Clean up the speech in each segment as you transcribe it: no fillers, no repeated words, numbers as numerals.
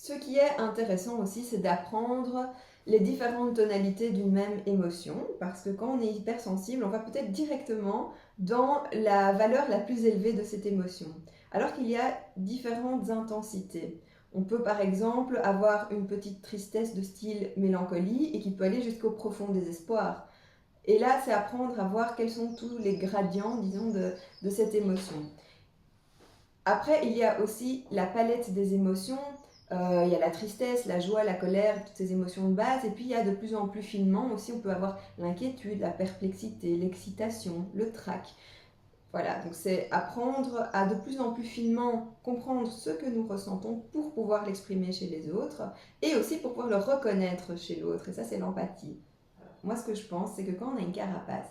Ce qui est intéressant aussi, c'est d'apprendre les différentes tonalités d'une même émotion, parce que quand on est hypersensible, on va peut-être directement dans la valeur la plus élevée de cette émotion, alors qu'il y a différentes intensités. On peut par exemple avoir une petite tristesse de style mélancolie et qui peut aller jusqu'au profond désespoir. Et là, c'est apprendre à voir quels sont tous les gradients, disons, de cette émotion. Après, il y a aussi la palette des émotions. Il y a la tristesse, la joie, la colère, toutes ces émotions de base. Et puis, il y a de plus en plus finement aussi, on peut avoir l'inquiétude, la perplexité, l'excitation, le trac. Voilà, donc c'est apprendre à de plus en plus finement comprendre ce que nous ressentons pour pouvoir l'exprimer chez les autres et aussi pour pouvoir le reconnaître chez l'autre. Et ça, c'est l'empathie. Moi, ce que je pense, c'est que quand on a une carapace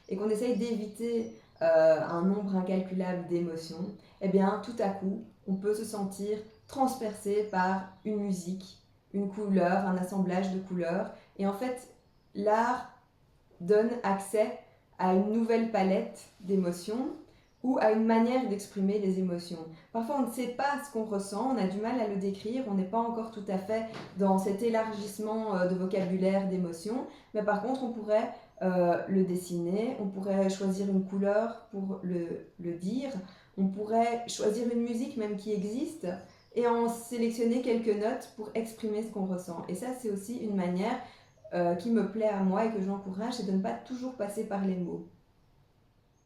et qu'on essaye d'éviter un nombre incalculable d'émotions, eh bien, tout à coup, on peut se sentir transpercé par une musique, une couleur, un assemblage de couleurs. Et en fait, l'art donne accès à une nouvelle palette d'émotions ou à une manière d'exprimer les émotions. Parfois, on ne sait pas ce qu'on ressent, on a du mal à le décrire, on n'est pas encore tout à fait dans cet élargissement de vocabulaire d'émotions, mais par contre, on pourrait le dessiner, on pourrait choisir une couleur pour le dire, on pourrait choisir une musique même qui existe et en sélectionner quelques notes pour exprimer ce qu'on ressent. Et ça, c'est aussi une manière qui me plaît à moi et que j'encourage, c'est de ne pas toujours passer par les mots.